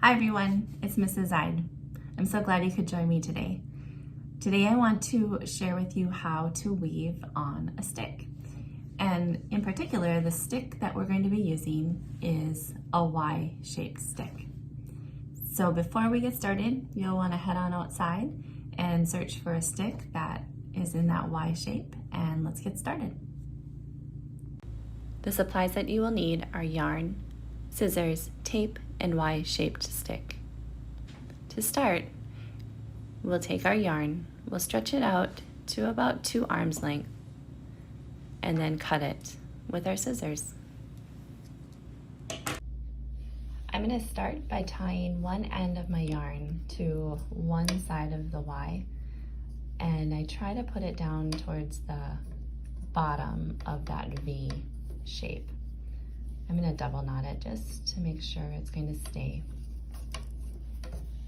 Hi everyone, it's Mrs. Zaid. I'm so glad you could join me today. Today I want to share with you how to weave on a stick. And in particular, the stick that we're going to be using is a Y-shaped stick. So before we get started, you'll want to head on outside and search for a stick that is in that Y shape, and let's get started. The supplies that you will need are yarn, scissors, tape, and Y-shaped stick. To start, we'll take our yarn, we'll stretch it out to about 2 arms length, and then cut it with our scissors. I'm going to start by tying one end of my yarn to one side of the Y, and I try to put it down towards the bottom of that V shape. I'm going to double knot it just to make sure it's going to stay.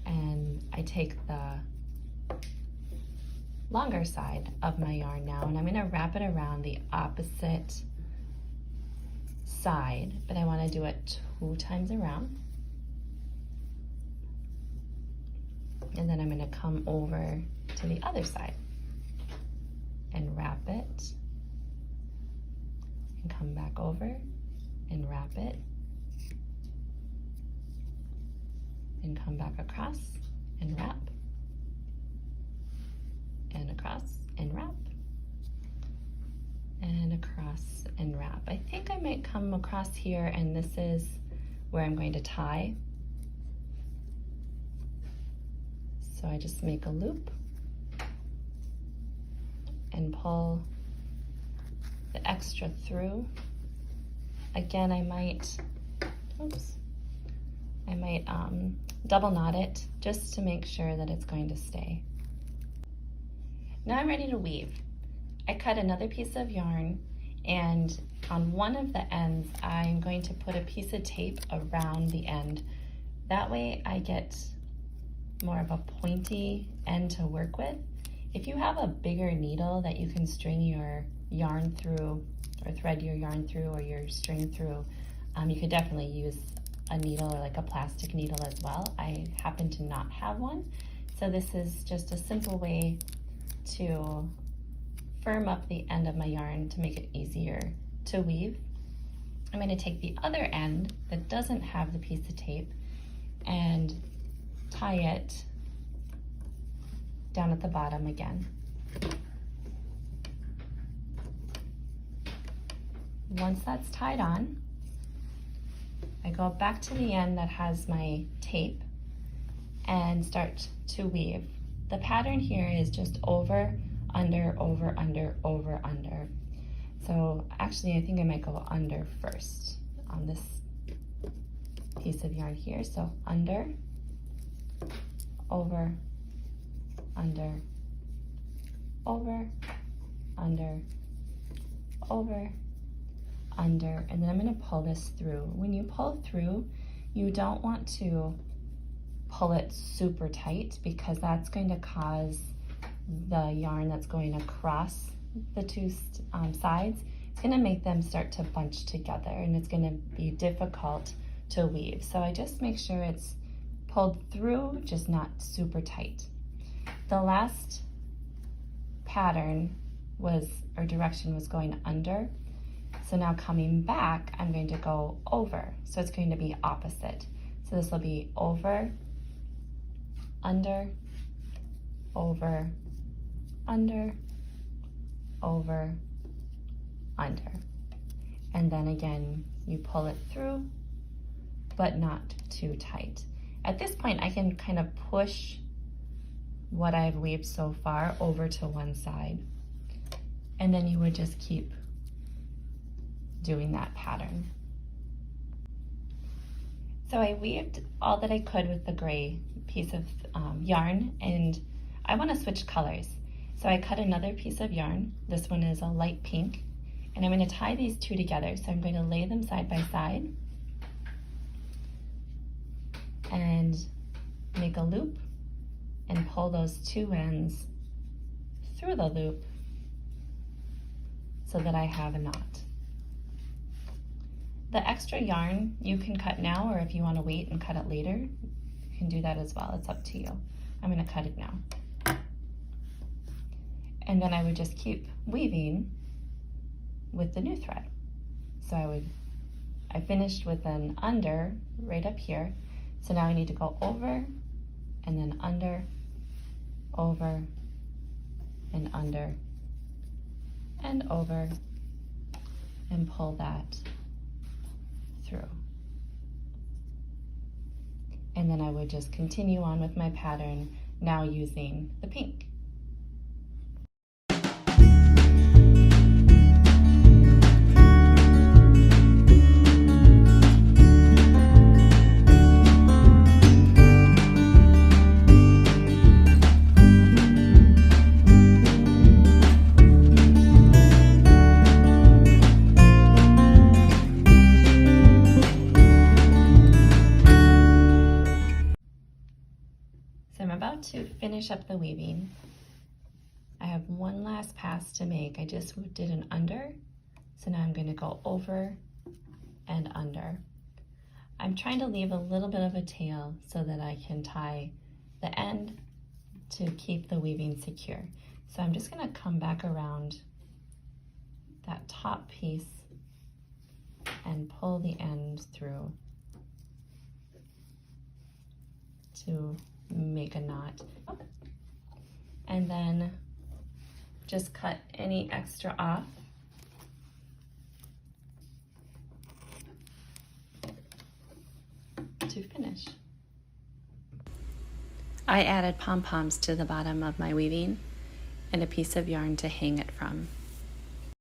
And I take the longer side of my yarn now, and I'm going to wrap it around the opposite side, but I want to do it 2 times around. And then I'm going to come over to the other side and wrap it and come back over and wrap it and come back across and wrap and across and wrap and across and wrap. I think I might come across here, and this is where I'm going to tie. So I just make a loop and pull the extra through. Again, I might double knot it just to make sure that it's going to stay. Now I'm ready to weave. I cut another piece of yarn, and on one of the ends, I'm going to put a piece of tape around the end. That way I get more of a pointy end to work with. If you have a bigger needle that you can string your yarn through or thread your yarn through or your string through, you could definitely use a needle or like a plastic needle as well. I happen to not have one, so this is just a simple way to firm up the end of my yarn to make it easier to weave. I'm going to take the other end that doesn't have the piece of tape and tie it down at the bottom again. Once that's tied on, I go back to the end that has my tape and start to weave. The pattern here is just over, under, over, under, over, under. So actually I think I might go under first on this piece of yarn here. So under, over, under, over, under, over, under, and then I'm going to pull this through. When you pull through, you don't want to pull it super tight because that's going to cause the yarn that's going across the 2 sides, it's going to make them start to bunch together, and it's going to be difficult to weave. So I just make sure it's pulled through, just not super tight. The last pattern or direction was going under. So now coming back, I'm going to go over. So it's going to be opposite. So this will be over, under, over, under, over, under. And then again, you pull it through, but not too tight. At this point, I can kind of push what I've weaved so far over to one side. And then you would just keep doing that pattern. So I weaved all that I could with the gray piece of yarn, and I want to switch colors. So I cut another piece of yarn. This one is a light pink, and I'm going to tie these 2 together. So I'm going to lay them side by side and make a loop and pull those 2 ends through the loop so that I have a knot. The extra yarn you can cut now, or if you want to wait and cut it later, can do that as well. It's up to you. I'm going to cut it now. And then I would just keep weaving with the new thread. So I finished with an under right up here. So now I need to go over and then under, over and under and over, and pull that through. And then I would just continue on with my pattern, now using the pink. So I'm about to finish up the weaving. I have one last pass to make. I just did an under, so now I'm going to go over and under. I'm trying to leave a little bit of a tail so that I can tie the end to keep the weaving secure. So I'm just going to come back around that top piece and pull the end through to make a knot, and then just cut any extra off to finish. I added pom-poms to the bottom of my weaving and a piece of yarn to hang it from.